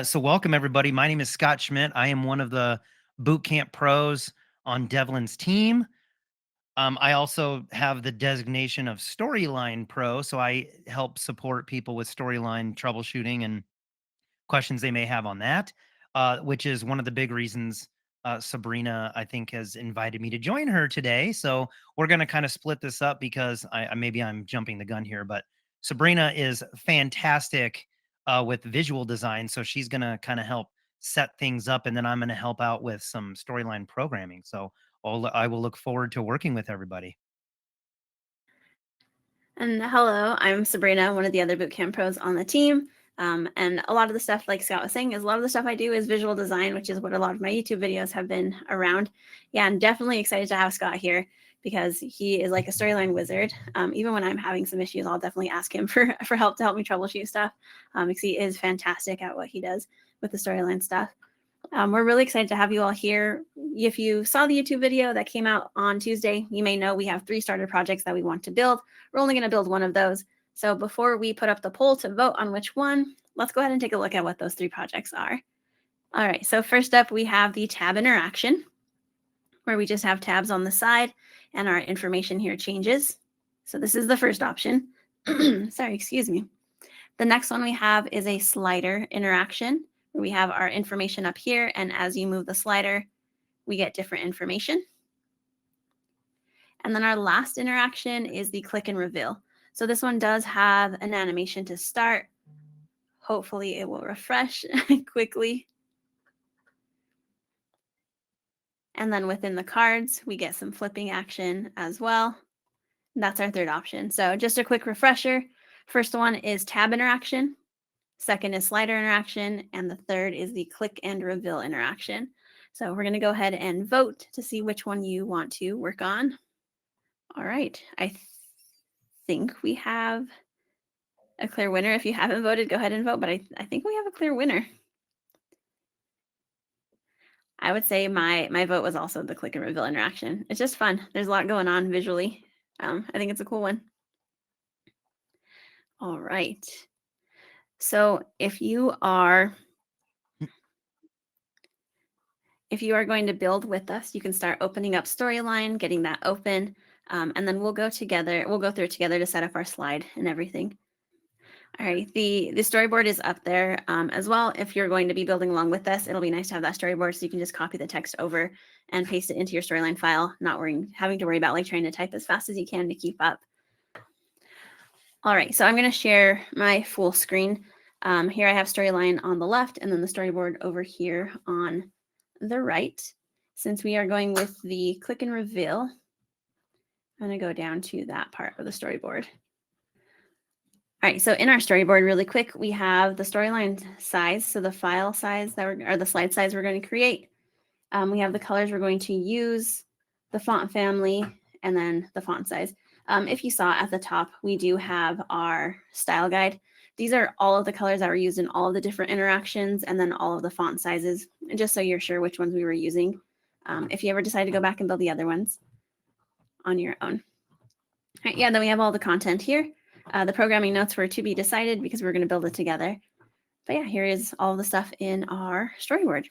So welcome everybody. My name is Scott Schmidt. I am one of the bootcamp pros on Devlin's team. I also have the designation of Storyline Pro, so I help support people with storyline troubleshooting and questions they may have on that, which is one of the big reasons Sabrina, I think, has invited me to join her today. So we're going to kind of split this up because maybe I'm jumping the gun here, but Sabrina is fantastic with visual design. So she's going to kind of help set things up, and then I'm going to help out with some storyline programming. So I will look forward to working with everybody. And hello, I'm Sabrina, one of the other bootcamp pros on the team. And a lot of the stuff, like Scott was saying, is a lot of the stuff I do is visual design, which is what a lot of my YouTube videos have been around. Yeah, I'm definitely excited to have Scott here because he is like a storyline wizard. Even when I'm having some issues, I'll definitely ask him for help to help me troubleshoot stuff because he is fantastic at what he does with the storyline stuff. We're really excited to have you all here. If you saw the YouTube video that came out on Tuesday, you may know we have 3 starter projects that we want to build. We're only going to build one of those. So before we put up the poll to vote on which one, let's go ahead and take a look at what those 3 projects are. All right, so first up, we have the tab interaction, where we just have tabs on the side and our information here changes. So this is the first option. Sorry, excuse me. The next one we have is a slider interaction, where we have our information up here, and as you move the slider, we get different information. And then our last interaction is the click and reveal. So this one does have an animation to start. Hopefully it will refresh quickly. And then within the cards, we get some flipping action as well. That's our third option. So just a quick refresher. First one is tab interaction. Second is slider interaction. And the third is the click and reveal interaction. So we're going to go ahead and vote to see which one you want to work on. All right. I think we have a clear winner. If you haven't voted, go ahead and vote. But I think we have a clear winner. I would say my vote was also the click and reveal interaction. It's just fun. There's a lot going on visually. I think it's a cool one. All right. So if you are going to build with us, you can start opening up Storyline, getting that open, and then we'll go together. We'll go through it together to set up our slide and everything. All right, the storyboard is up there as well. If you're going to be building along with us, it'll be nice to have that storyboard so you can just copy the text over and paste it into your storyline file, not having to worry about like trying to type as fast as you can to keep up. All right, so I'm going to share my full screen. Here I have storyline on the left and then the storyboard over here on the right. Since we are going with the click and reveal, I'm going to go down to that part of the storyboard. All right, so in our storyboard, really quick, we have the storyline size, so the file size or the slide size we're going to create. We have the colors we're going to use, the font family, and then the font size. If you saw at the top, we do have our style guide. These are all of the colors that were used in all of the different interactions, and then all of the font sizes, just so you're sure which ones we were using. If you ever decide to go back and build the other ones on your own. All right, yeah, then we have all the content here. The programming notes were to be decided because we're going to build it together. But yeah, here is all the stuff in our storyboard.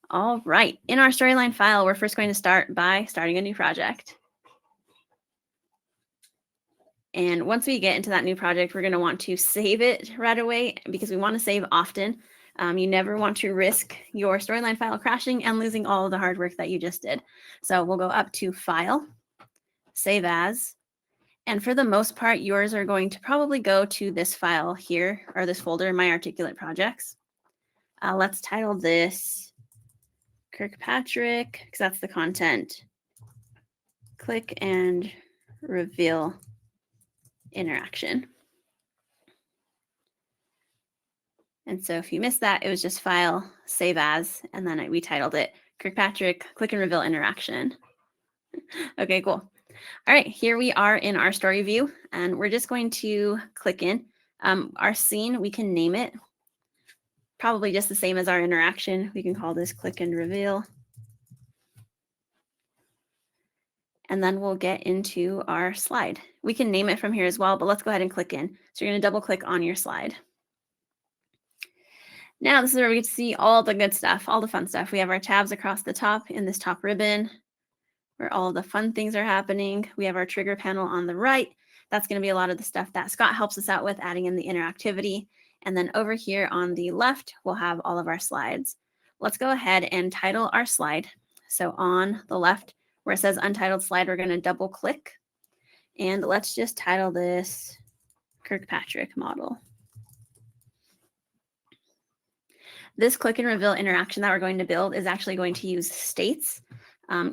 All right, in our storyline file, we're first going to start by starting a new project. And once we get into that new project, we're going to want to save it right away because we want to save often. You never want to risk your storyline file crashing and losing all of the hard work that you just did. So we'll go up to File, Save As. And for the most part, yours are going to probably go to this file here, or this folder, My Articulate Projects. Let's title this Kirkpatrick, because that's the content. Click and reveal interaction. And so if you missed that, it was just File, Save As, and then we titled it Kirkpatrick, Click and Reveal Interaction. Okay, cool. All right, here we are in our story view, and we're just going to click in. Our scene, we can name it probably just the same as our interaction. We can call this click and reveal. And then we'll get into our slide. We can name it from here as well, but let's go ahead and click in. So you're going to double click on your slide. Now this is where we get to see all the good stuff, all the fun stuff. We have our tabs across the top in this top ribbon where all the fun things are happening. We have our trigger panel on the right. That's going to be a lot of the stuff that Scott helps us out with, adding in the interactivity. And then over here on the left, we'll have all of our slides. Let's go ahead and title our slide. So on the left, where it says untitled slide, we're going to double click. And let's just title this Kirkpatrick model. This click and reveal interaction that we're going to build is actually going to use states.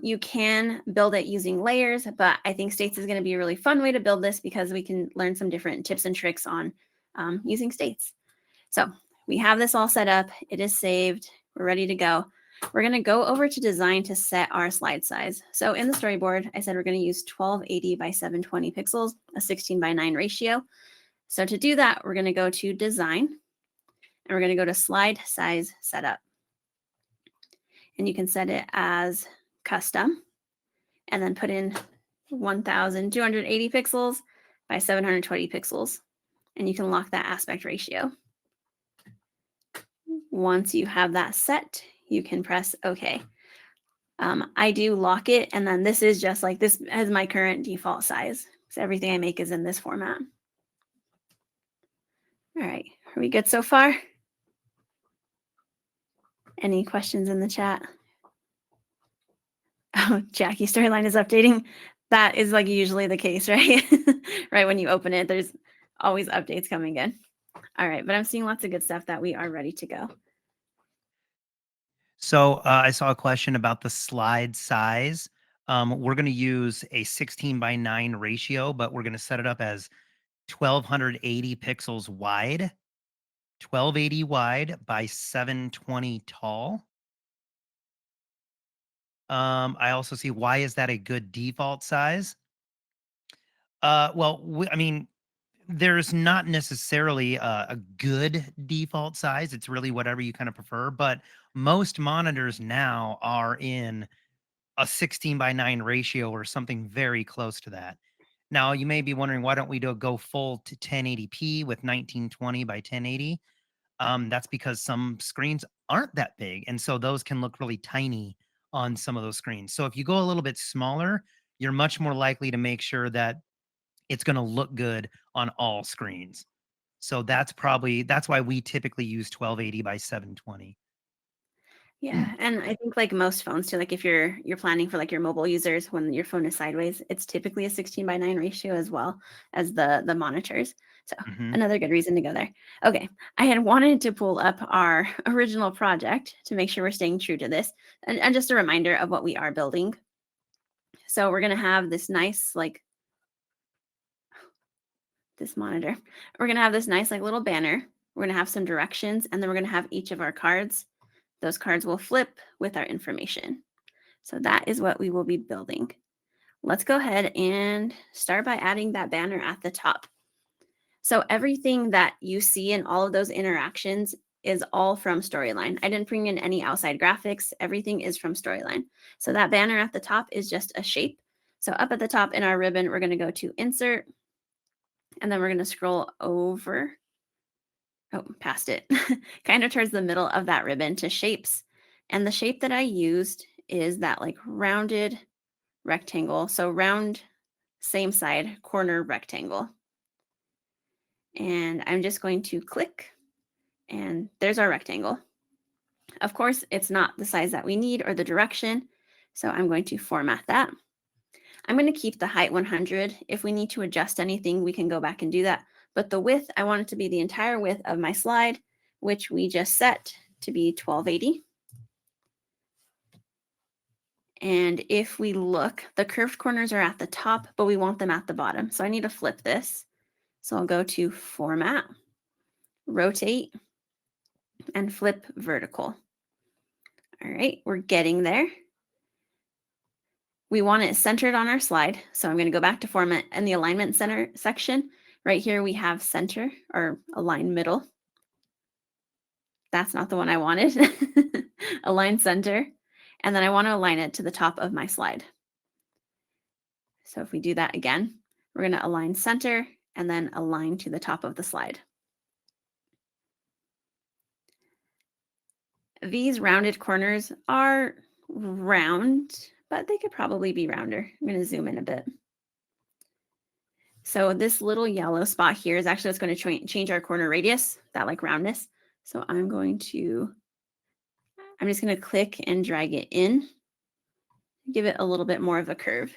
You can build it using layers, but I think states is going to be a really fun way to build this because we can learn some different tips and tricks on using states. So we have this all set up. It is saved. We're ready to go. We're going to go over to design to set our slide size. So in the storyboard, I said we're going to use 1280 by 720 pixels, a 16:9 ratio. So to do that, we're going to go to design and we're going to go to slide size setup. And you can set it as custom and then put in 1280 pixels by 720 pixels. And you can lock that aspect ratio. Once you have that set, you can press OK. I do lock it, and then this is just like this as my current default size. So everything I make is in this format. All right, are we good so far? Any questions in the chat? Oh, Jackie, storyline is updating. That is like usually the case, right? Right when you open it, there's always updates coming in. All right, but I'm seeing lots of good stuff that we are ready to go. So I saw a question about the slide size. We're going to use a 16:9 ratio, but we're going to set it up as 1280 pixels wide, 1280 wide by 720 tall. I also see, why is that a good default size? Well, I mean, there's not necessarily a good default size. It's really whatever you kind of prefer. But most monitors now are in a 16:9 ratio or something very close to that. Now, you may be wondering, why don't we go full to 1080p with 1920 by 1080? That's because some screens aren't that big. And so those can look really tiny on some of those screens. So if you go a little bit smaller, you're much more likely to make sure that it's going to look good on all screens. So that's why we typically use 1280 by 720. Yeah, and I think like most phones too, like if you're planning for like your mobile users when your phone is sideways, it's typically a 16:9 ratio as well as the monitors. So Mhm. another good reason to go there. Okay, I had wanted to pull up our original project to make sure we're staying true to this, and just a reminder of what we are building. So we're gonna have this nice like this monitor. We're gonna have this nice like little banner. We're gonna have some directions, and then we're gonna have each of our cards. Those cards will flip with our information. So that is what we will be building. Let's go ahead and start by adding that banner at the top. So everything that you see in all of those interactions is all from Storyline. I didn't bring in any outside graphics. Everything is from Storyline. So that banner at the top is just a shape. So up at the top in our ribbon, we're going to go to Insert, and then we're going to scroll over, past it, kind of towards the middle of that ribbon to Shapes. And the shape that I used is that like rounded rectangle. So round, same side, corner rectangle. And I'm just going to click, and there's our rectangle. Of course, it's not the size that we need or the direction. So I'm going to format that. I'm going to keep the height 100. If we need to adjust anything, we can go back and do that. But the width, I want it to be the entire width of my slide, which we just set to be 1280. And if we look, the curved corners are at the top, but we want them at the bottom. So I need to flip this. So I'll go to Format, Rotate, and Flip Vertical. All right, we're getting there. We want it centered on our slide. So I'm going to go back to Format and the Alignment Center section. Right here we have Center or Align Middle. That's not the one I wanted. Align Center. And then I want to align it to the top of my slide. So if we do that again, we're going to align center and then align to the top of the slide. These rounded corners are round, but they could probably be rounder. I'm going to zoom in a bit. So this little yellow spot here is actually what's going to change our corner radius, that like roundness. So I'm just going to click and drag it in, give it a little bit more of a curve.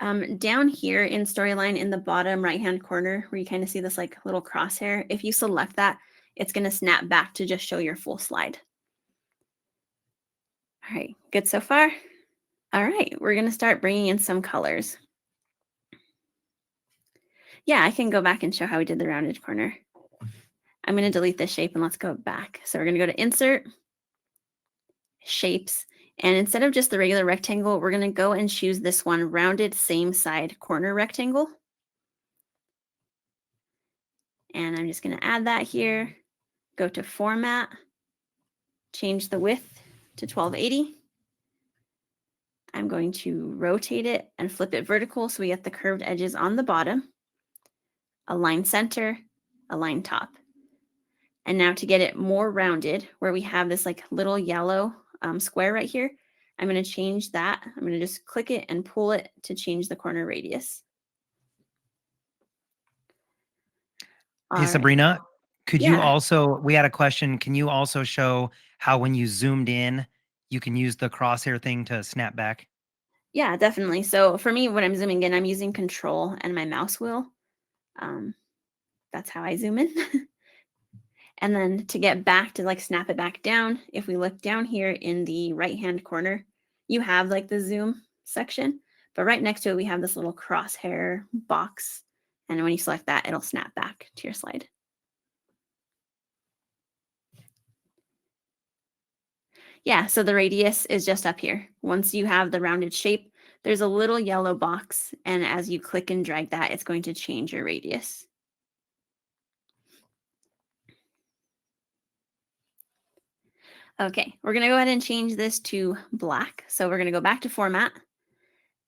Down here in Storyline in the bottom right-hand corner where you kind of see this like little crosshair, if you select that, it's going to snap back to just show your full slide. All right, good so far? All right, we're going to start bringing in some colors. Yeah, I can go back and show how we did the rounded corner. I'm going to delete this shape and let's go back. So we're going to go to Insert, Shapes, and instead of just the regular rectangle, we're going to go and choose this one, Rounded Same Side Corner Rectangle. And I'm just going to add that here, go to Format, change the width to 1280. I'm going to rotate it and flip it vertical so we get the curved edges on the bottom, align center, align top. And now to get it more rounded, where we have this like little yellow square right here, I'm going to change that. I'm going to just click it and pull it to change the corner radius. Hey, All right. Sabrina, could you Yeah, also, we had a question. Can you also show how when you zoomed in, you can use the crosshair thing to snap back? yeah, definitely. So for me, when I'm zooming in, I'm using Control and my mouse wheel. That's how I zoom in. And then to get back to like snap it back down, if we look down here in the right-hand corner, you have like the zoom section, but right next to it, we have this little crosshair box. And when you select that, it'll snap back to your slide. Yeah, so the radius is just up here. Once you have the rounded shape, there's a little yellow box, and as you click and drag that, it's going to change your radius. Okay, we're going to go ahead and change this to black. So we're going to go back to Format,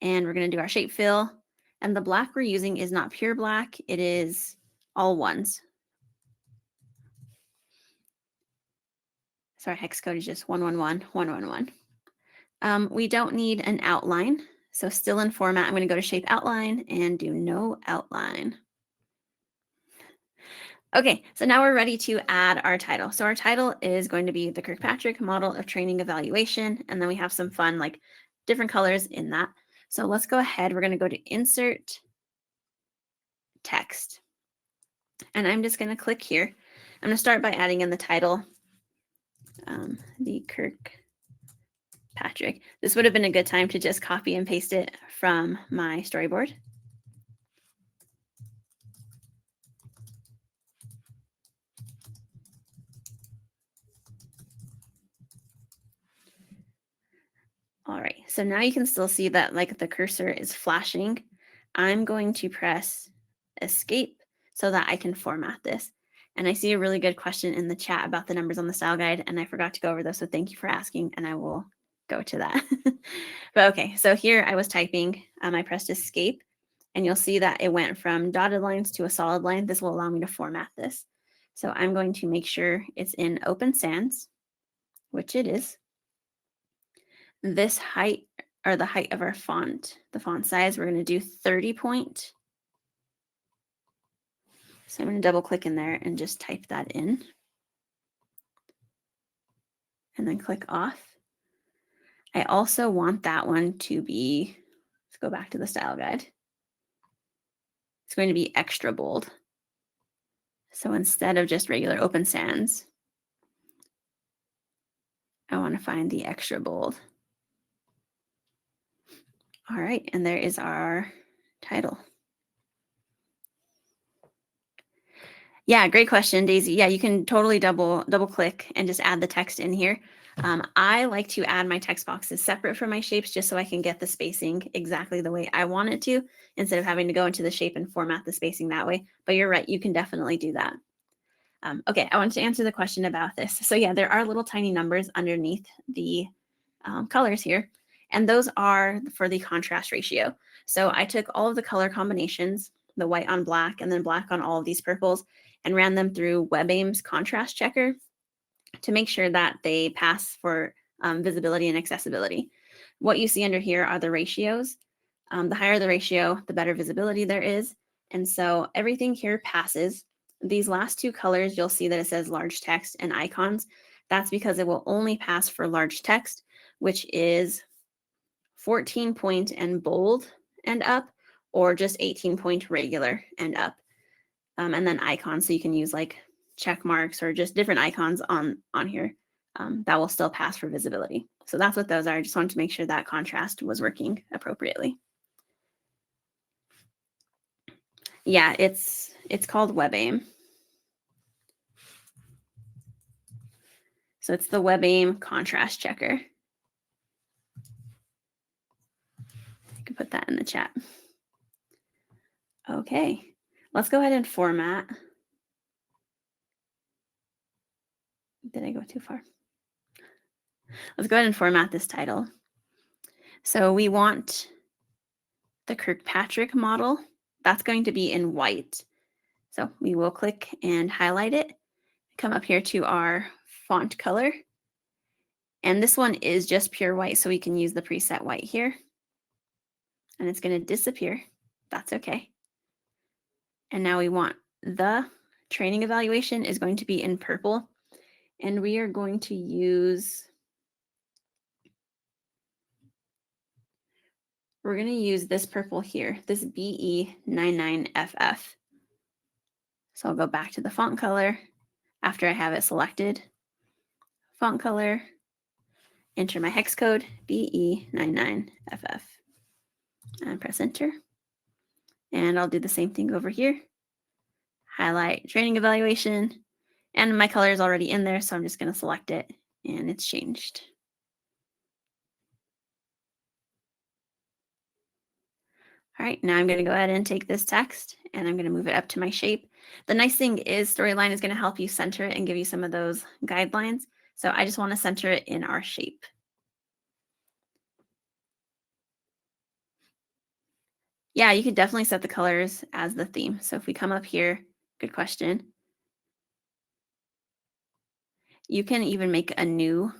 and we're going to do our shape fill. And the black we're using is not pure black, it is all ones. So our hex code is just 111111. We don't need an outline. So still in Format, I'm going to go to Shape Outline and do no outline. Okay, so now we're ready to add our title. So our title is going to be the Kirkpatrick Model of Training Evaluation. And then we have some fun, like different colors in that. So let's go ahead. We're going to go to Insert, Text. And I'm just going to click here. I'm going to start by adding in the title, the Kirkpatrick. This would have been a good time to just copy and paste it from my storyboard. All right, so now you can still see that like the cursor is flashing. I'm going to press Escape so that I can format this. And I see a really good question in the chat about the numbers on the style guide, and I forgot to go over those, so thank you for asking, and I will go to that. But okay, so here I was typing, I pressed Escape, and you'll see that it went from dotted lines to a solid line. This will allow me to format this. So I'm going to make sure it's in Open Sans, which it is. This height, or the height of our font, the font size, we're going to do 30 point. So I'm going to double click in there and just type that in. And then click off. I also want that one to be, let's go back to the style guide. It's going to be extra bold. So instead of just regular Open Sans, I want to find the extra bold. All right, and there is our title. Yeah, great question, Daisy. Yeah, you can totally double click and just add the text in here. I like to add my text boxes separate from my shapes just so I can get the spacing exactly the way I want it to, instead of having to go into the shape and format the spacing that way. But you're right, you can definitely do that. Okay, I wanted to answer the question about this. So yeah, there are little tiny numbers underneath the colors here, and those are for the contrast ratio. So I took all of the color combinations, the white on black and then black on all of these purples, and ran them through WebAIM's contrast checker to make sure that they pass for visibility and accessibility. What you see under here are the ratios. The higher the ratio, the better visibility there is. And so everything here passes. These last two colors, you'll see that it says large text and icons. That's because it will only pass for large text, which is 14 point and bold and up, or just 18 point regular and up. And then icons, so you can use like check marks or just different icons on here that will still pass for visibility. So that's what those are. I just wanted to make sure that contrast was working appropriately. Yeah, it's called WebAIM. So it's the WebAIM contrast checker. I can put that in the chat. Okay, let's go ahead and format. Did I go too far? Let's go ahead and format this title. So we want the Kirkpatrick model. That's going to be in white. So we will click and highlight it, come up here to our font color. And this one is just pure white, so we can use the preset white here. And it's going to disappear. That's okay. And now we want the training evaluation is going to be in purple. And we are going to use, we're going to use this purple here, this BE99FF. So I'll go back to the font color after I have it selected. Font color, enter my hex code, BE99FF, and press enter. And I'll do the same thing over here. Highlight training evaluation, and my color is already in there, so I'm just going to select it, and it's changed. All right, now I'm going to go ahead and take this text, and I'm going to move it up to my shape. The nice thing is Storyline is going to help you center it and give you some of those guidelines. So I just want to center it in our shape. Yeah, you could definitely set the colors as the theme. So if we come up here, good question. You can even make a new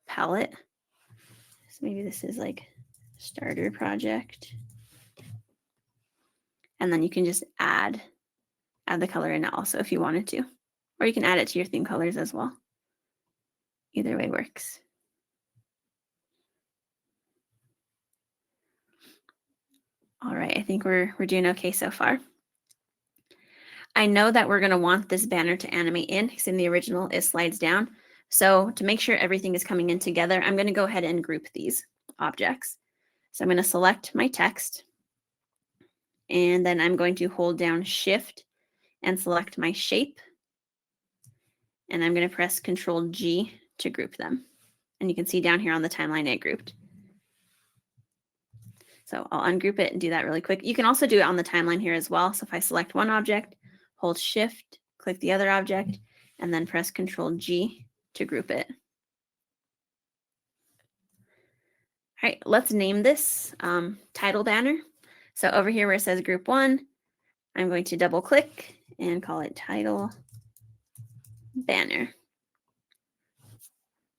palette. So maybe this is like starter project. And then you can just add the color in it also if you wanted to. Or you can add it to your theme colors as well. Either way works. All right, I think we're doing okay so far. I know that we're going to want this banner to animate in, because in the original it slides down. So to make sure everything is coming in together, I'm going to go ahead and group these objects. So I'm going to select my text, and then I'm going to hold down Shift and select my shape. And I'm going to press Control G to group them. And you can see down here on the timeline it grouped. So I'll ungroup it and do that really quick. You can also do it on the timeline here as well. So if I select one object, hold Shift, click the other object, and then press Control G to group it. All right, let's name this title banner. So over here where it says Group 1, I'm going to double click and call it Title Banner.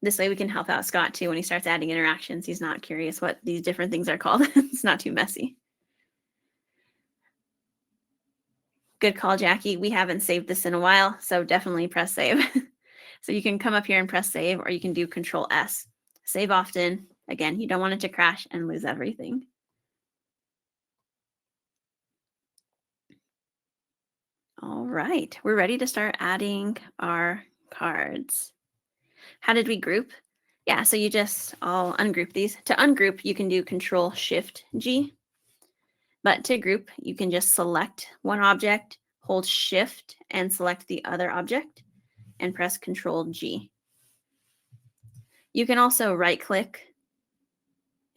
This way we can help out Scott too when he starts adding interactions. He's not curious what these different things are called. It's not too messy. Good call, Jackie. We haven't saved this in a while, so definitely press save. So you can come up here and press save, or you can do Control S. Save often. Again, you don't want it to crash and lose everything. All right, we're ready to start adding our cards. How did we group? Yeah, so I'll ungroup these. To ungroup, you can do Control Shift G. But to group, you can just select one object, hold Shift and select the other object, and press Control G. You can also right click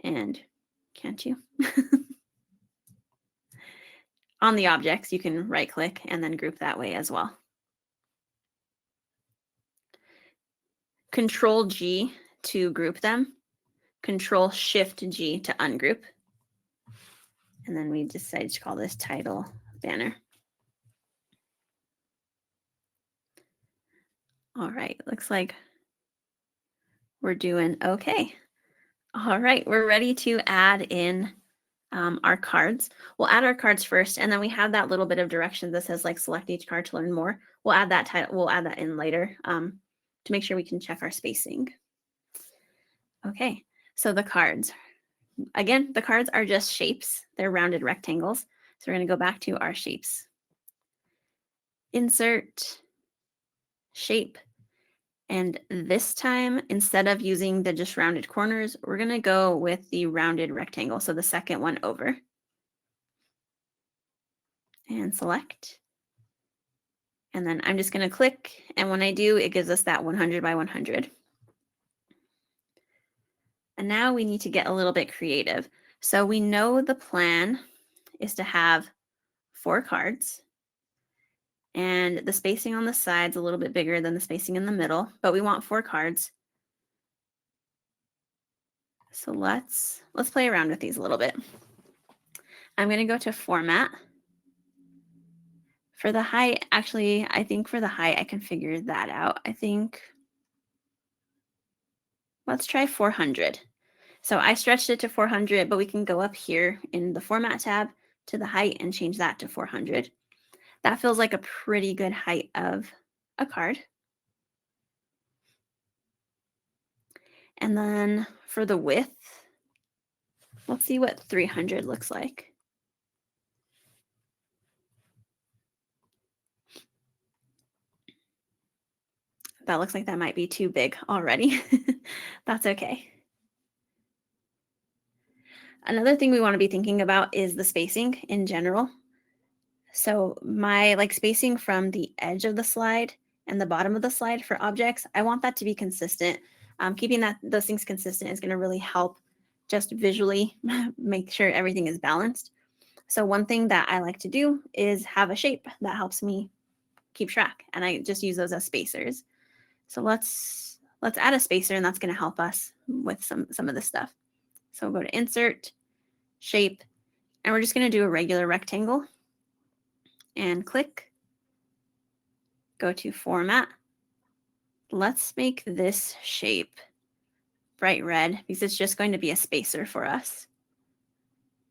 and, can't you? On the objects, you can right click and then group that way as well. Control G to group them, Control Shift G to ungroup. And then we decided to call this title banner. All right, looks like We're doing okay. All right, we're ready to add in our cards. We'll add our cards first, and then we have that little bit of direction that says like select each card to learn more. We'll add that title. We'll add that in later to make sure we can check our spacing. Okay, so the cards. Again, the cards are just shapes. They're rounded rectangles. So we're going to go back to our shapes. Insert, shape. And this time, instead of using the just rounded corners, we're going to go with the rounded rectangle. So the second one over. And select. And then I'm just going to click. And when I do, it gives us that 100 by 100. And now we need to get a little bit creative. So we know the plan is to have 4 cards. And the spacing on the side's a little bit bigger than the spacing in the middle, but we want 4 cards. So let's play around with these a little bit. I'm going to go to format. For the height, actually, I think for the height, I can figure that out. I think, let's try 400. So I stretched it to 400, but we can go up here in the format tab to the height and change that to 400. That feels like a pretty good height of a card. And then for the width, let's see what 300 looks like. That looks like that might be too big already. That's okay. Another thing we want to be thinking about is the spacing in general. So my spacing from the edge of the slide and the bottom of the slide for objects, I want that to be consistent. Keeping those things consistent is going to really help just visually make sure everything is balanced. So one thing that I like to do is have a shape that helps me keep track, and I just use those as spacers. So let's add a spacer, and that's going to help us with some of this stuff. So we'll go to insert, shape, and we're just going to do a regular rectangle and click. Go to format. Let's make this shape bright red because it's just going to be a spacer for us.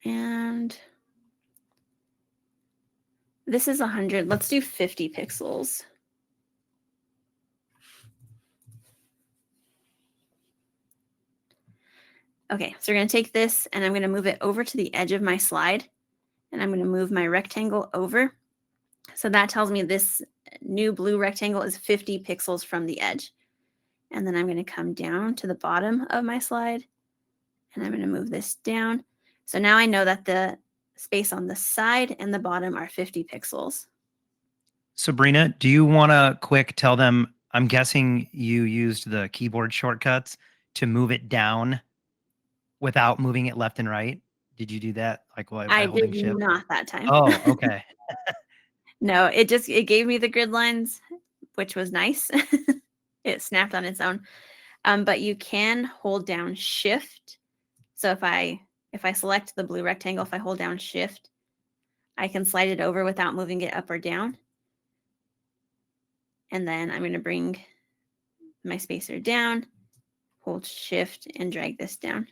And this is 100. Let's do 50 pixels. Okay, so we're going to take this and I'm going to move it over to the edge of my slide. And I'm going to move my rectangle over. So that tells me this new blue rectangle is 50 pixels from the edge. And then I'm going to come down to the bottom of my slide. And I'm going to move this down. So now I know that the space on the side and the bottom are 50 pixels. Sabrina, do you want to quick tell them, I'm guessing you used the keyboard shortcuts to move it down without moving it left and right? Did you do that by I holding did shift? not that time. Oh, okay. No, it gave me the grid lines, which was nice. It snapped on its own. But you can hold down shift. So if I select the blue rectangle, if I hold down shift, I can slide it over without moving it up or down. And then I'm going to bring my spacer down, hold shift, and drag this down.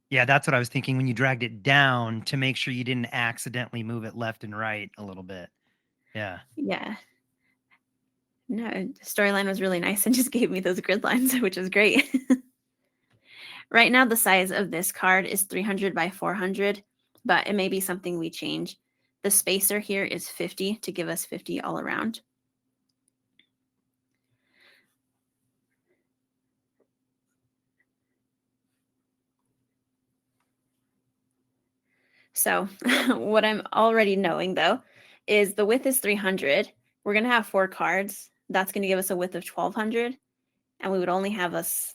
Yeah, that's what I was thinking when you dragged it down to make sure you didn't accidentally move it left and right a little bit. Yeah. Yeah. No, the storyline was really nice and just gave me those grid lines, which is great. Right now, the size of this card is 300 by 400, but it may be something we change. The spacer here is 50 to give us 50 all around. So what I'm already knowing, though, is the width is 300. We're going to have 4 cards. That's going to give us a width of 1200. And we would only have us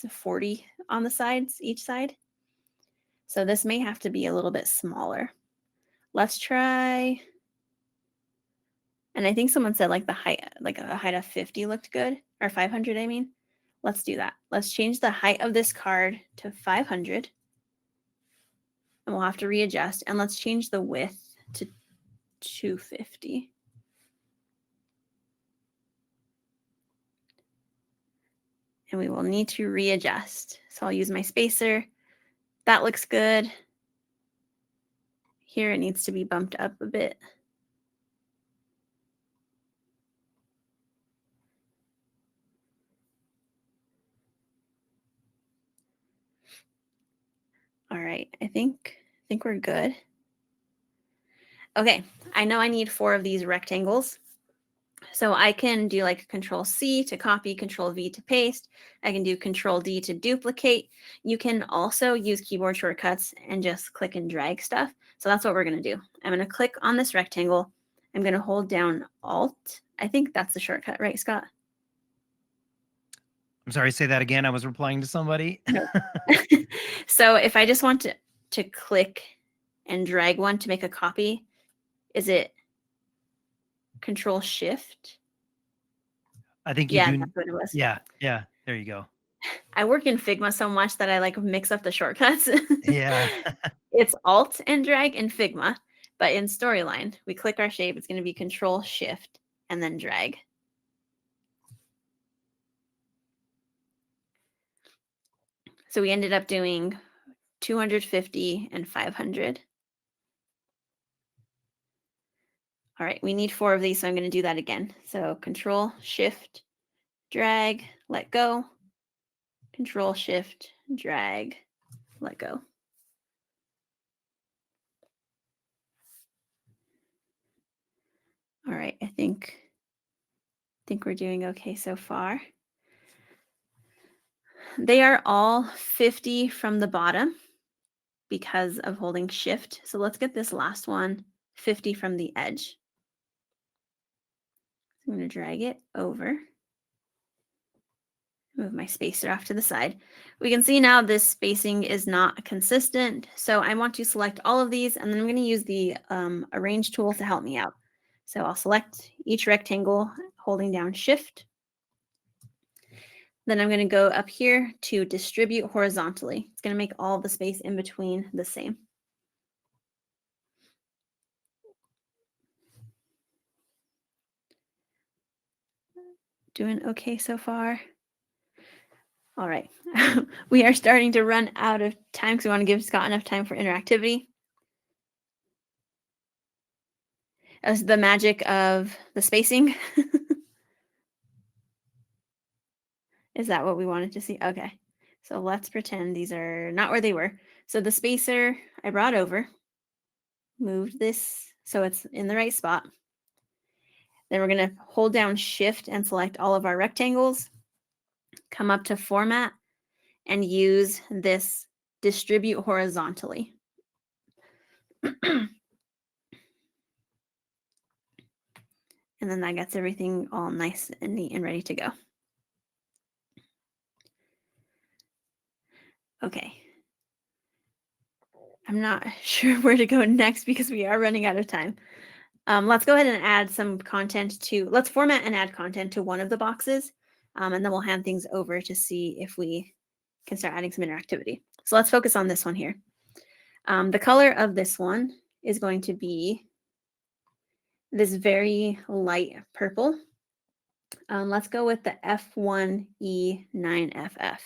40 on the sides, each side. So this may have to be a little bit smaller. Let's try. And I think someone said the height, a height of 50 looked good, or 500, I mean. Let's do that. Let's change the height of this card to 500. And we'll have to readjust. And let's change the width to 250. and we will need to readjust. So I'll use my spacer. That looks good. Here it needs to be bumped up a bit. All right, I think we're good. Okay, I know I need 4 of these rectangles. So I can do like Control C to copy, Control V to paste. I can do Control D to duplicate. You can also use keyboard shortcuts and just click and drag stuff. So that's what we're going to do. I'm going to click on this rectangle. I'm going to hold down Alt. I think that's the shortcut, right, Scott? I'm sorry, say that again. I was replying to somebody. No. So if I just want to click and drag one to make a copy, is it Control Shift? I think you Yeah, do. that's what it was. Yeah, there you go. I work in Figma so much that I like mix up the shortcuts. Yeah. It's Alt and drag in Figma, but in Storyline, we click our shape. It's going to be Control Shift and then drag. So we ended up doing 250 and 500. All right, we need 4 of these, so I'm going to do that again. So Control Shift, drag, let go. Control Shift, drag, let go. All right, I think we're doing okay so far. They are all 50 from the bottom because of holding Shift. So let's get this last one 50 from the edge. I'm going to drag it over. Move my spacer off to the side. We can see now this spacing is not consistent. So I want to select all of these, and then I'm going to use the Arrange tool to help me out. So I'll select each rectangle holding down Shift. Then I'm going to go up here to Distribute horizontally. It's going to make all the space in between the same. Doing okay so far. All right. We are starting to run out of time because we want to give Scott enough time for interactivity. As the magic of the spacing. Is that what we wanted to see? Okay. So let's pretend these are not where they were. So the spacer I brought over, moved this so it's in the right spot. Then we're going to hold down Shift and select all of our rectangles. Come up to Format and use this Distribute horizontally. And then that gets everything all nice and neat and ready to go. Okay. I'm not sure where to go next because we are running out of time. Let's go ahead and add some content let's format and add content to one of the boxes. And then we'll hand things over to see if we can start adding some interactivity. So let's focus on this one here. The color of this one is going to be this very light purple. Let's go with the F1E9FF.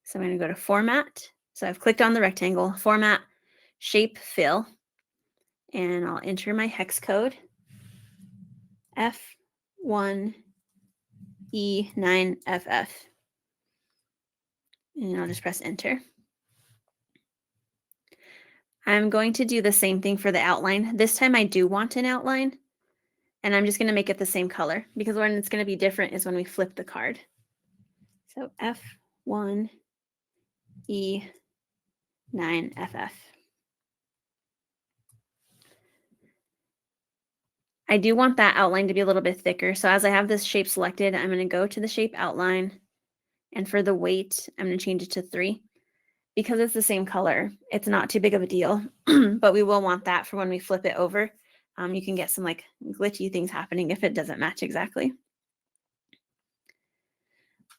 So I'm going to go to Format. So I've clicked on the rectangle, Format, Shape, Fill, and I'll enter my hex code, F1E9FF. And I'll just press Enter. I'm going to do the same thing for the outline. This time I do want an outline, and I'm just going to make it the same color because when it's going to be different is when we flip the card. So F1E9FF. I do want that outline to be a little bit thicker. So as I have this shape selected, I'm going to go to the shape outline. And for the weight, I'm going to change it to 3. Because it's the same color, it's not too big of a deal. But we will want that for when we flip it over. You can get some like glitchy things happening if it doesn't match exactly.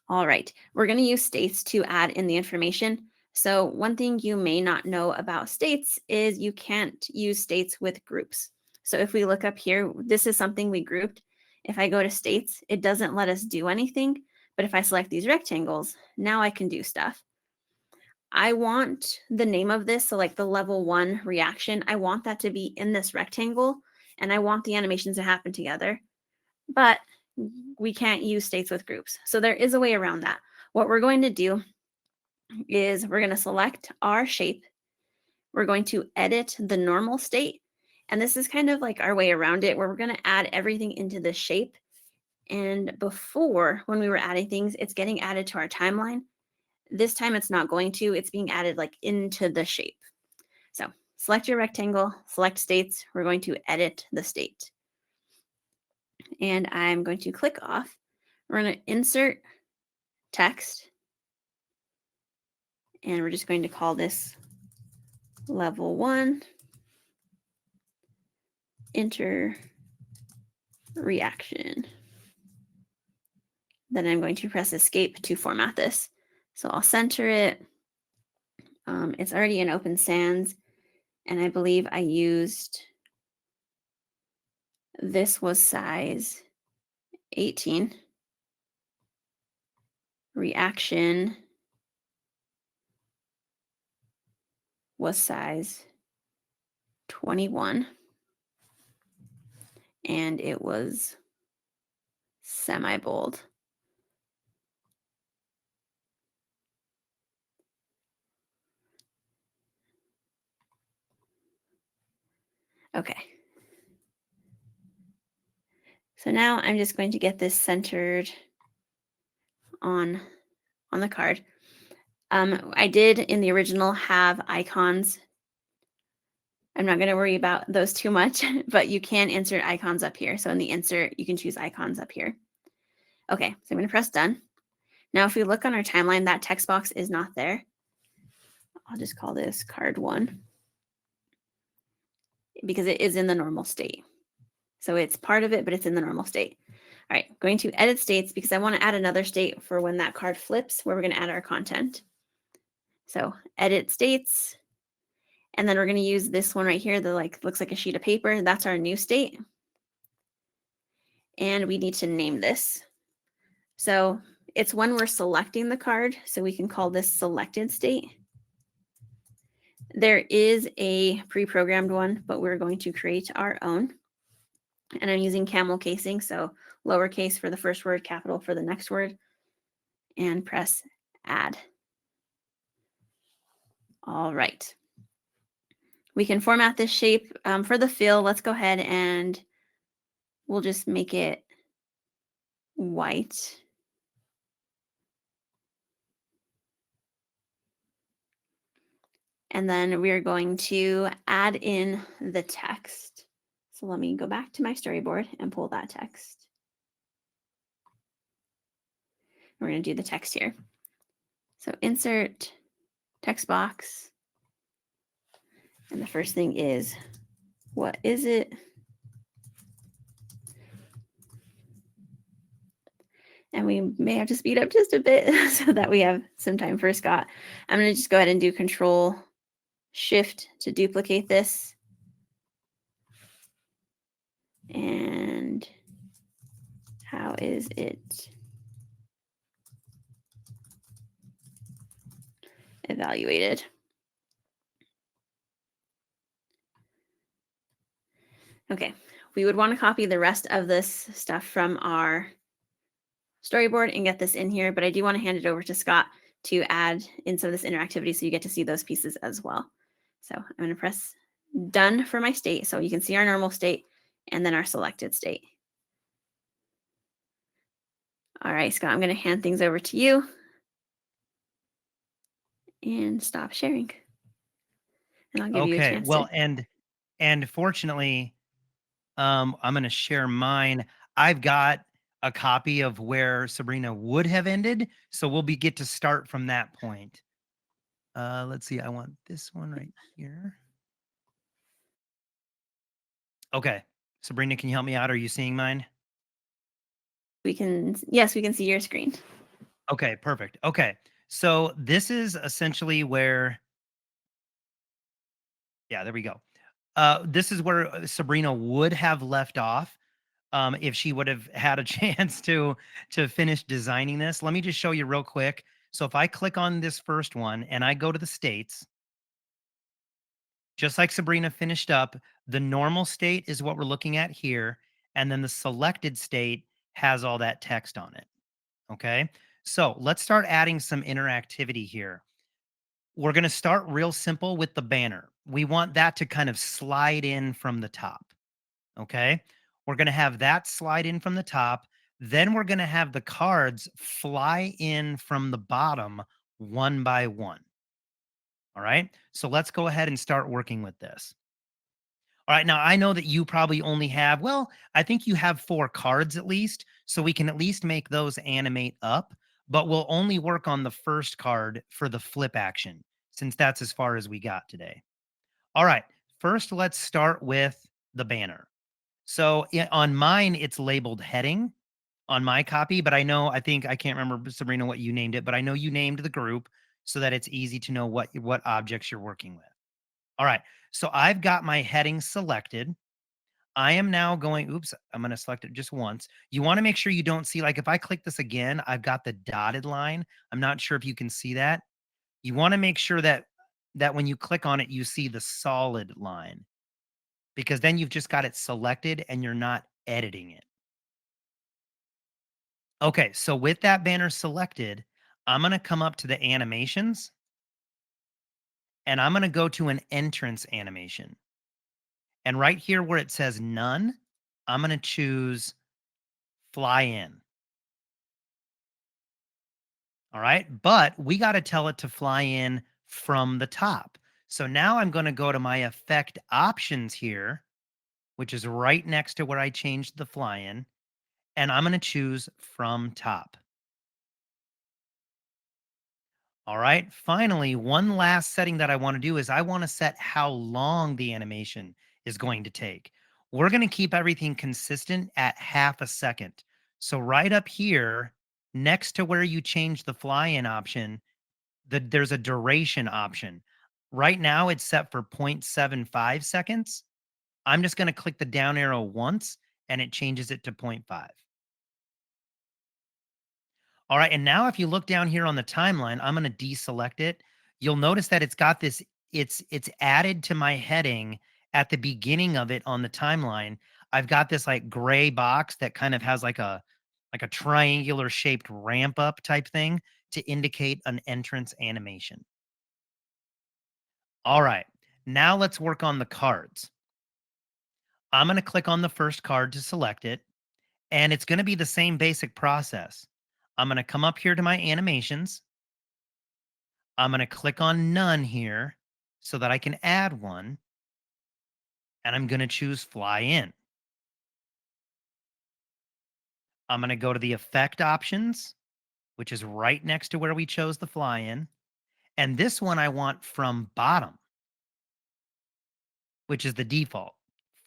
All right, we're going to use states to add in the information. So one thing you may not know about states is you can't use states with groups. So if we look up here, this is something we grouped. If I go to states, it doesn't let us do anything. But if I select these rectangles, now I can do stuff. I want the name of this, so like the level 1 reaction, I want that to be in this rectangle, and I want the animations to happen together. But we can't use states with groups. So there is a way around that. What we're going to do is we're going to select our shape. We're going to edit the normal state. And this is kind of like our way around it, where we're going to add everything into this shape. And before, when we were adding things, it's getting added to our timeline. This time it's not going to, it's being added like into the shape. So select your rectangle, select states. We're going to edit the state. And I'm going to click off. We're going to insert text. And we're just going to call this level 1 enter reaction. Then I'm going to press escape to format this. So I'll center it. It's already in Open Sans, and I believe I used, this was size 18. Reaction was size 21. And it was semi-bold. Okay. So now I'm just going to get this centered on the card. I did in the original have icons. I'm not going to worry about those too much, but you can insert icons up here. So in the insert, you can choose icons up here. Okay, so I'm going to press done. Now, if we look on our timeline, that text box is not there. I'll just call this card 1 because it is in the normal state. So it's part of it, but it's in the normal state. All right, going to edit states because I want to add another state for when that card flips, where we're going to add our content. So edit states. And then we're going to use this one right here that like looks like a sheet of paper. That's our new state. And we need to name this. So it's when we're selecting the card. So we can call this selected state. There is a pre-programmed one, but we're going to create our own. And I'm using camel casing. So lowercase for the first word, capital for the next word, and press add. All right. We can format this shape. For the fill, let's go ahead and we'll just make it white. And then we're going to add in the text. So let me go back to my storyboard and pull that text. We're going to do the text here. So insert text box. And the first thing is, what is it? And we may have to speed up just a bit so that we have some time for Scott. I'm going to just go ahead and do Control Shift to duplicate this. And how is it evaluated? Okay, we would want to copy the rest of this stuff from our storyboard and get this in here, but I do want to hand it over to Scott to add in some of this interactivity so you get to see those pieces as well. So I'm going to press done for my state. So you can see our normal state and then our selected state. All right, Scott, I'm going to hand things over to you and stop sharing. And I'll give you a Okay. chance Well, to. and fortunately, I'm going to share mine. I've got a copy of where Sabrina would have ended, so we'll get to start from that point. Let's see. I want this one right here. Okay. Sabrina, can you help me out? Are you seeing mine? Yes, we can see your screen. Okay, perfect. Okay. So this is essentially where, yeah, there we go. This is where Sabrina would have left off. if she would have had a chance to finish designing this. Let me just show you real quick. So if I click on this first one and I go to the states, just like Sabrina finished up, the normal state is what we're looking at here, and then the selected state has all that text on it. Okay. So let's start adding some interactivity here. We're going to start real simple with the banner. We want that to kind of slide in from the top. Okay. We're going to have that slide in from the top. Then we're going to have the cards fly in from the bottom one by one. All right. So let's go ahead and start working with this. All right. Now I know that you probably only have, well, I think you have 4 cards at least. So we can at least make those animate up, but we'll only work on the first card for the flip action since that's as far as we got today. All right. First, let's start with the banner. So on mine, it's labeled heading on my copy, but I think I can't remember, Sabrina, what you named it, but I know you named the group so that it's easy to know what objects you're working with. All right. So I've got my heading selected. I am now going, oops, I'm going to select it just once. You want to make sure you don't see, like if I click this again, I've got the dotted line. I'm not sure if you can see that. You want to make sure that when you click on it, you see the solid line because then you've just got it selected and you're not editing it. Okay, so with that banner selected, I'm going to come up to the animations and I'm going to go to an entrance animation. And right here where it says none, I'm going to choose fly in. All right. But we got to tell it to fly in from the top. So now I'm going to go to my effect options here, which is right next to where I changed the fly in. And I'm going to choose from top. All right. Finally, one last setting that I want to do is I want to set how long the animation is going to take. We're going to keep everything consistent at half a second. So right up here, next to where you change the fly in option, there's a duration option. Right now it's set for 0.75 seconds. I'm just going to click the down arrow once and it changes it to zero point 0.5. All right, and now if you look down here on the timeline, I'm going to deselect it. You'll notice that it's got this, it's added to my heading at the beginning of it on the timeline. I've got this like gray box that kind of has like a triangular shaped ramp up type thing to indicate an entrance animation. All right. Now let's work on the cards. I'm going to click on the first card to select it, and it's going to be the same basic process. I'm going to come up here to my animations. I'm going to click on none here so that I can add one, and I'm going to choose fly in. I'm going to go to the effect options, which is right next to where we chose the fly in. And this one I want from bottom, which is the default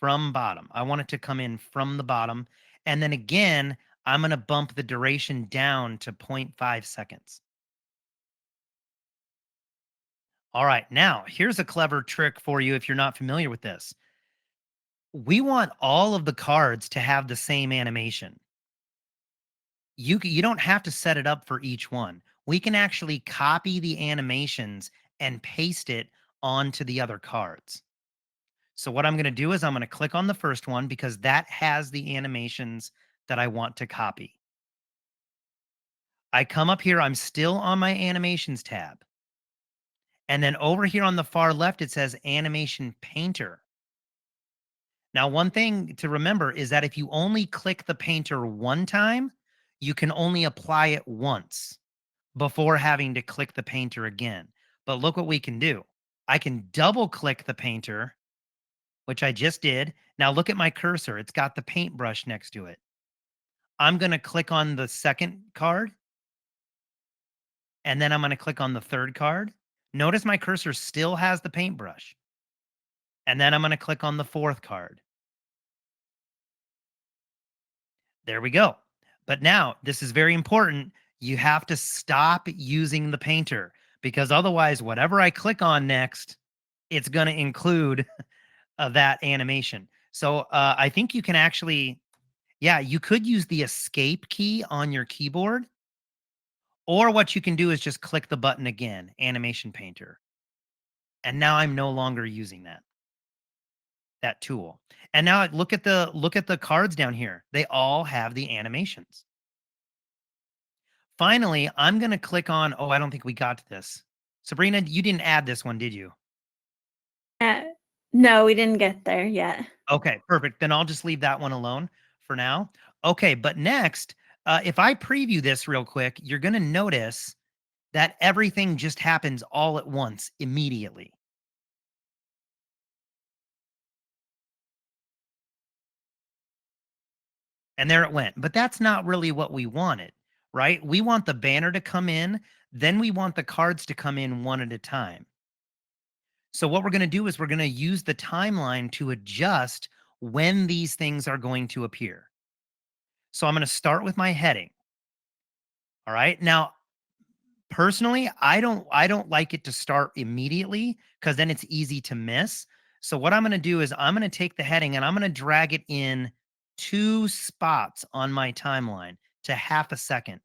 from bottom. I want it to come in from the bottom. And then again, I'm going to bump the duration down to 0.5 seconds. All right, now here's a clever trick for you if you're not familiar with this. We want all of the cards to have the same animation. You don't have to set it up for each one. We can actually copy the animations and paste it onto the other cards. So what I'm going to do is I'm going to click on the first one because that has the animations that I want to copy. I come up here, I'm still on my animations tab. And then over here on the far left, it says animation painter. Now, one thing to remember is that if you only click the painter one time, you can only apply it once before having to click the painter again. But look what we can do. I can double click the painter, which I just did. Now look at my cursor. It's got the paintbrush next to it. I'm going to click on the second card, and then I'm going to click on the third card. Notice my cursor still has the paintbrush. And then I'm going to click on the fourth card. There we go. But now, this is very important. You have to stop using the painter because otherwise, whatever I click on next, it's going to include that animation. So I think you can actually, Yeah, you could use the escape key on your keyboard, or what you can do is just click the button again, Animation Painter. And now I'm no longer using that tool. And now look at the cards down here. They all have the animations. Finally, I'm going to click on, oh, I don't think we got to this. Sabrina, you didn't add this one, did you? Uh, no, we didn't get there yet. Okay, perfect. Then I'll just leave that one alone for now. Okay, but next, if I preview this real quick, you're going to notice that everything just happens all at once immediately. And there it went. But that's not really what we wanted, right? We want the banner to come in, then we want the cards to come in one at a time. So what we're going to do is we're going to use the timeline to adjust when these things are going to appear. So I'm going to start with my heading. All right. Now, personally, I don't like it to start immediately because then it's easy to miss. So what I'm going to do is I'm going to take the heading and I'm going to drag it in 2 spots on my timeline to half a second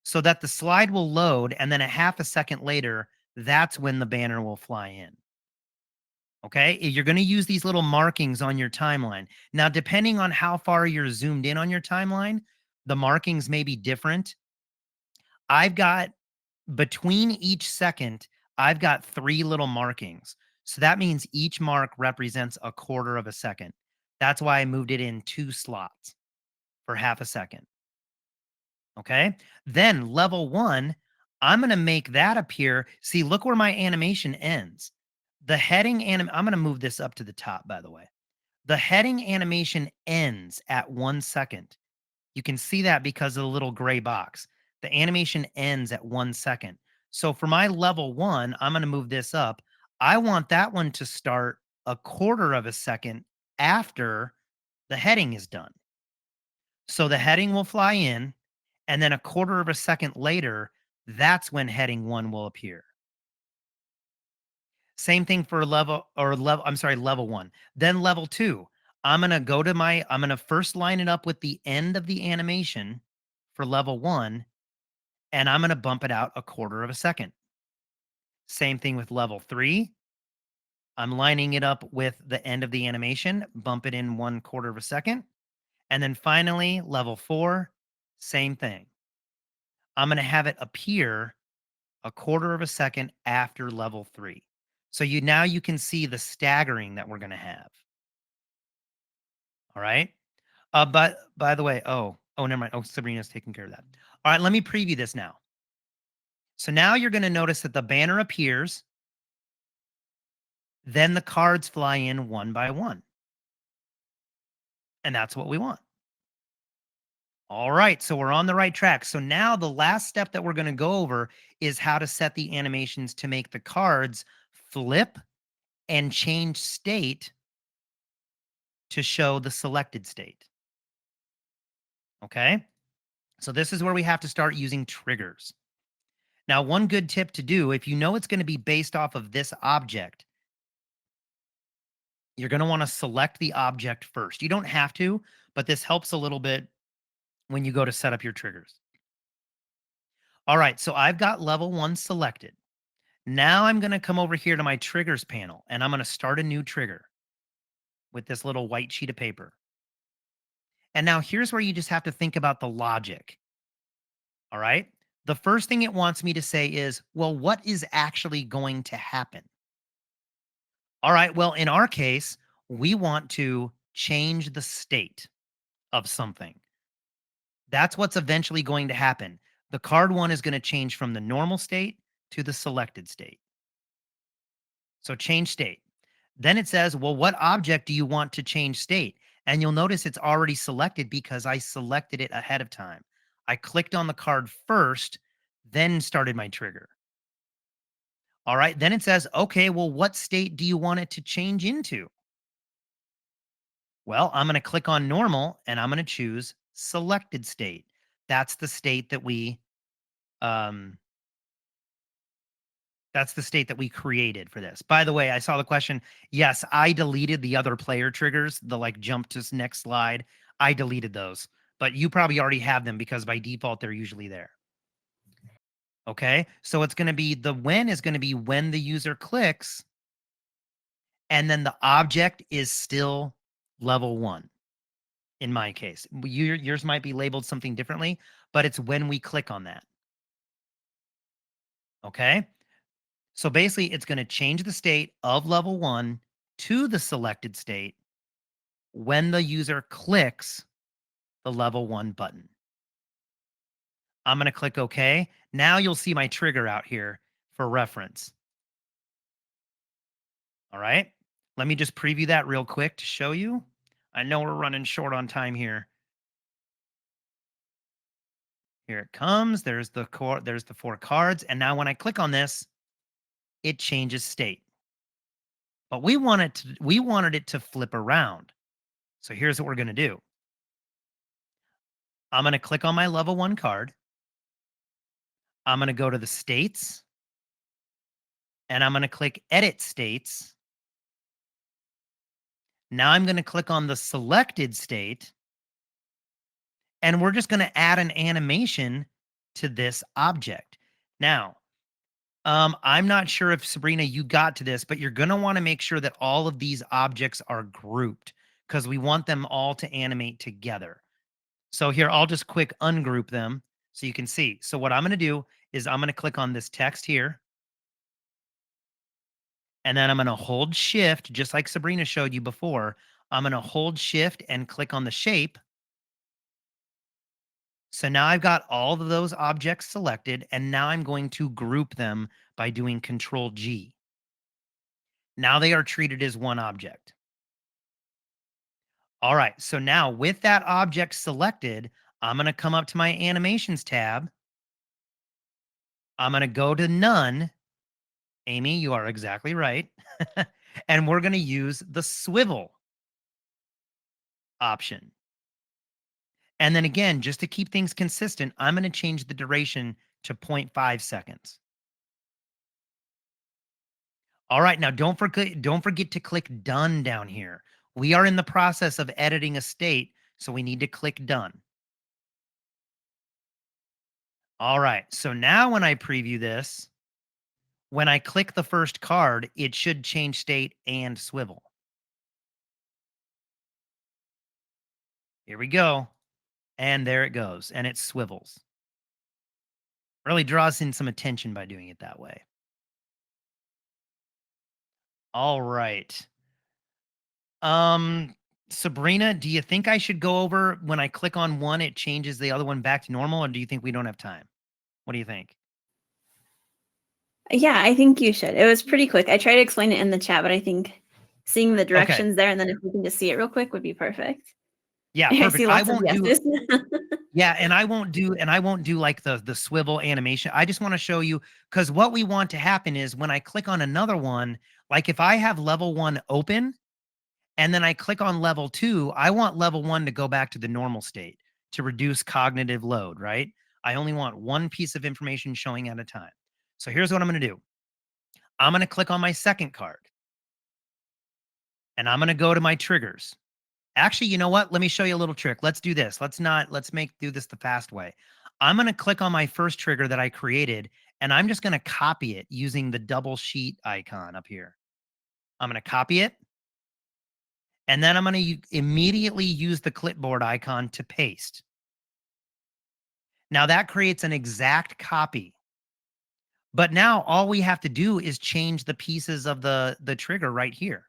so that the slide will load and then a half a second later, that's when the banner will fly in. Okay. You're going to use these little markings on your timeline. Now, depending on how far you're zoomed in on your timeline, the markings may be different. I've got between each second, I've got 3 little markings. So that means each mark represents a quarter of a second. That's why I moved it in 2 slots for half a second. Okay. Then level 1, I'm going to make that appear. See, look where my animation ends. The heading I'm going to move this up to the top, by the way. The heading animation ends at 1 second. You can see that because of the little gray box. The animation ends at 1 second. So for my level 1, I'm going to move this up. I want that one to start a quarter of a second after the heading is done. So the heading will fly in, and then a quarter of a second later, that's when heading 1 will appear. Same thing for level 1. Then level 2, I'm going to first line it up with the end of the animation for level 1, and I'm going to bump it out a quarter of a second. Same thing with level 3. I'm lining it up with the end of the animation, bump it in 1/4 of a second. And then finally, level 4, same thing. I'm going to have it appear a quarter of a second after level 3. So you can see the staggering that we're going to have. All right. But by the way, never mind. Oh, Sabrina's taking care of that. All right, let me preview this now. So now you're going to notice that the banner appears, then the cards fly in one by one. And that's what we want. All right, so we're on the right track. So now the last step that we're going to go over is how to set the animations to make the cards flip and change state to show the selected state. Okay, so this is where we have to start using triggers. Now, one good tip to do, if you know it's going to be based off of this object, you're going to want to select the object first. You don't have to, but this helps a little bit when you go to set up your triggers. All right, so I've got level 1 selected. Now I'm going to come over here to my triggers panel and I'm going to start a new trigger with this little white sheet of paper. And now here's where you just have to think about the logic. All right. The first thing it wants me to say is, well, what is actually going to happen? All right. Well, in our case, we want to change the state of something. That's what's eventually going to happen. The card 1 is going to change from the normal state to the selected state. So change state. Then it says, well, what object do you want to change state? And you'll notice it's already selected because I selected it ahead of time. I clicked on the card first, then started my trigger. All right. Then it says, okay, well, what state do you want it to change into? Well, I'm going to click on normal and I'm going to choose selected state. That's the state that um, that's the state that we created for this. By the way, I saw the question. Yes, I deleted the other player triggers, the like jump to next slide. I deleted those, but you probably already have them because by default, they're usually there. Okay. So it's going to be the when is going to be when the user clicks, and then the object is still level one in my case. Yours might be labeled something differently, but it's when we click on that. Okay. So basically, it's going to change the state of level one to the selected state when the user clicks the level one button. I'm going to click OK. Now you'll see my trigger out here for reference. All right. Let me just preview that real quick to show you. I know we're running short on time here. Here it comes. There's the core. There's the 4 cards. And now when I click on this, it changes state. But we wanted it to flip around. So here's what we're going to do. I'm going to click on my level 1 card. I'm going to go to the states, and I'm going to click edit states. Now I'm going to click on the selected state, and we're just going to add an animation to this object. Now, I'm not sure if Sabrina, you got to this, but you're going to want to make sure that all of these objects are grouped because we want them all to animate together. So here, I'll just quick ungroup them so you can see. So what I'm going to do is I'm going to click on this text here, and then I'm going to hold shift, just like Sabrina showed you before. I'm going to hold shift and click on the shape. So now I've got all of those objects selected, and now I'm going to group them by doing Control G. Now they are treated as one object. All right, so now with that object selected, I'm going to come up to my animations tab. I'm going to go to none. Amy, you are exactly right. And we're going to use the swivel option. And then again, just to keep things consistent, I'm going to change the duration to 0.5 seconds. All right, now don't forget to click done down here. We are in the process of editing a state, so we need to click done. All right, so now when I preview this, when I click the first card, it should change state and swivel. Here we go. And there it goes, and it swivels. Really draws in some attention by doing it that way. All right. Um, Sabrina, do you think I should go over when I click on one, it changes the other one back to normal, or do you think we don't have time? What do you think? Yeah, I think you should. It was pretty quick. I tried to explain it in the chat, but I think seeing the Okay. directions there and then if we can just see it real quick would be perfect. Yeah, I perfect. see I lots of won't do yeses. Yeah, and I won't do like the swivel animation. I just want to show you because what we want to happen is when I click on another one, like if I have level 1 open and then I click on level 2, I want level 1 to go back to the normal state to reduce cognitive load, right? I only want one piece of information showing at a time. So here's what I'm going to do. I'm going to click on my second card and I'm going to go to my triggers. Actually, you know what? Let me show you a little trick. Let's do this. Let's do this the fast way. I'm going to click on my first trigger that I created, and I'm just going to copy it using the double sheet icon up here. I'm going to copy it, and then I'm going to immediately use the clipboard icon to paste. Now that creates an exact copy. But now all we have to do is change the pieces of the trigger right here.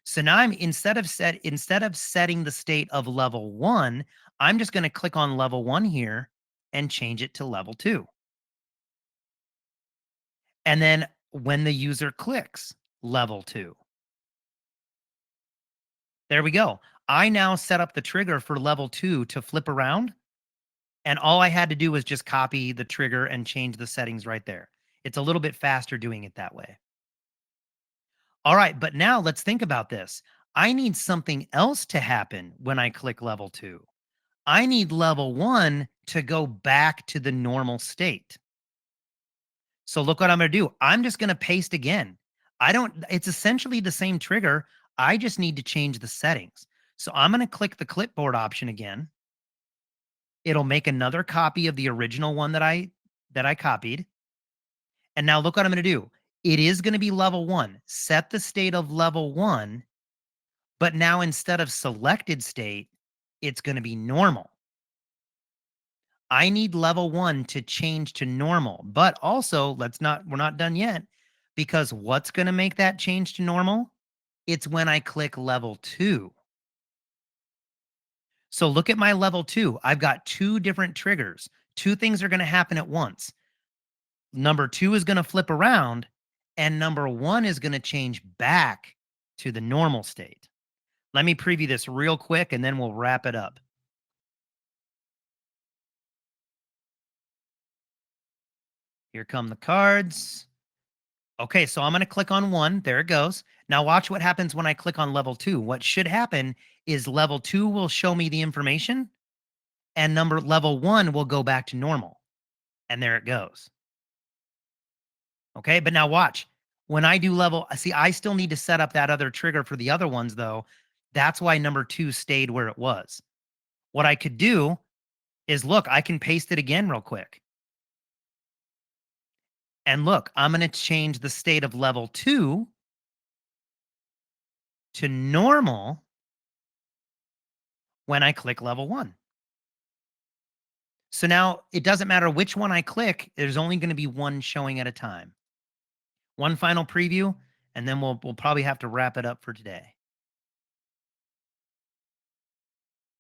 So now I'm instead of setting the state of level 1, I'm just going to click on level 1 here and change it to level 2. And then when the user clicks, level 2. There we go. I now set up the trigger for level 2 to flip around, and all I had to do was just copy the trigger and change the settings right there. It's a little bit faster doing it that way. All right, but now let's think about this. I need something else to happen when I click level 2. I need level 1 to go back to the normal state. So look what I'm going to do. I'm just going to paste again. It's essentially the same trigger. I just need to change the settings. So I'm going to click the clipboard option again. It'll make another copy of the original one that I copied. And now look what I'm going to do. It is going to be level 1. Set the state of level 1, but now instead of selected state, it's going to be normal. I need level 1 to change to normal, but also we're not done yet, because what's going to make that change to normal? It's when I click level 2. So look at my level 2. I've got 2 different triggers. 2 things are going to happen at once. Number 2 is going to flip around, and number 1 is going to change back to the normal state. Let me preview this real quick and then we'll wrap it up. Here come the cards. Okay, so I'm going to click on 1. There it goes. Now watch what happens when I click on level 2. What should happen is level 2 will show me the information, and level 1 will go back to normal. And there it goes. Okay, but now watch. When I do see, I still need to set up that other trigger for the other ones though. That's why number 2 stayed where it was. What I could do is look, I can paste it again real quick. And look, I'm going to change the state of level 2 to normal when I click level 1. So now it doesn't matter which one I click, there's only going to be one showing at a time. One final preview, and then we'll probably have to wrap it up for today.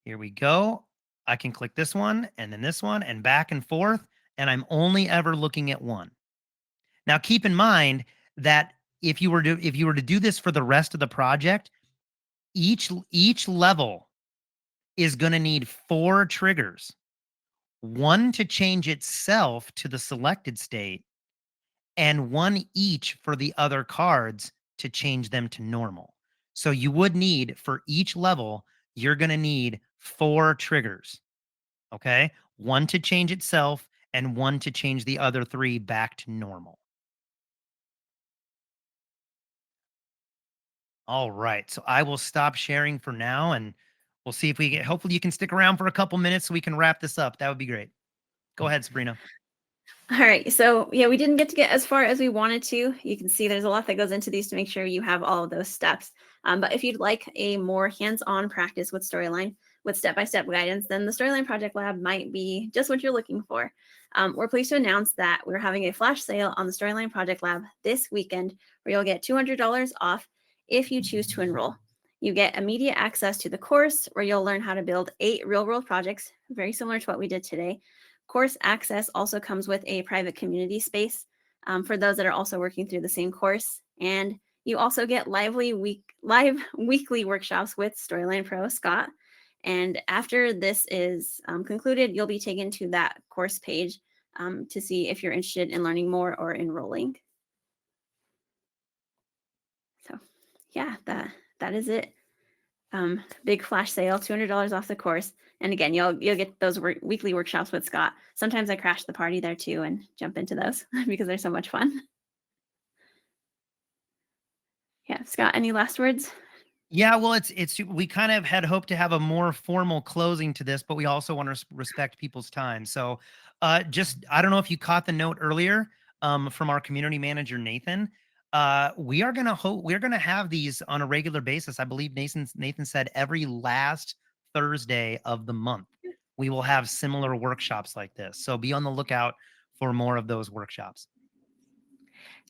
Here we go. I can click this one and then this one and back and forth, and I'm only ever looking at one. Now keep in mind that if you were to do this for the rest of the project, each level is going to need 4 triggers. 1 to change itself to the selected state, and 1 each for the other cards to change them to normal. So you would need, for each level, you're going to need 4 triggers. Okay? 1 to change itself and 1 to change the other 3 back to normal. All right. So I will stop sharing for now, and we'll see if hopefully you can stick around for a couple minutes so we can wrap this up. That would be great. Go ahead, Sabrina. All right. So yeah, we didn't get to get as far as we wanted to. You can see there's a lot that goes into these to make sure you have all of those steps. But if you'd like a more hands-on practice with Storyline, with step-by-step guidance, then the Storyline Project Lab might be just what you're looking for. We're pleased to announce that we're having a flash sale on the Storyline Project Lab this weekend, where you'll get $200 off if you choose to enroll. You get immediate access to the course, where you'll learn how to build 8 real-world projects, very similar to what we did today. Course access also comes with a private community space for those that are also working through the same course. And you also get live weekly workshops with Storyline Pro Scott. And after this is concluded, you'll be taken to that course page to see if you're interested in learning more or enrolling. So yeah, that is it. Big flash sale, $200 off the course. And again, you'll get those weekly workshops with Scott. Sometimes I crash the party there too and jump into those because they're so much fun. Yeah, Scott, any last words? Yeah, well, we kind of had hoped to have a more formal closing to this, but we also want to respect people's time. So, I don't know if you caught the note earlier from our community manager Nathan. We're gonna have these on a regular basis. I believe Nathan said every last Thursday of the month we will have similar workshops like this. So be on the lookout for more of those workshops.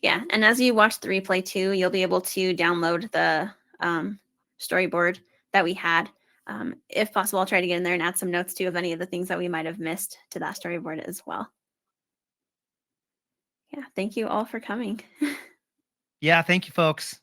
Yeah, and as you watch the replay too, you'll be able to download the storyboard that we had. If possible, I'll try to get in there and add some notes too of any of the things that we might have missed to that storyboard as well. Yeah, thank you all for coming. Yeah, thank you, folks.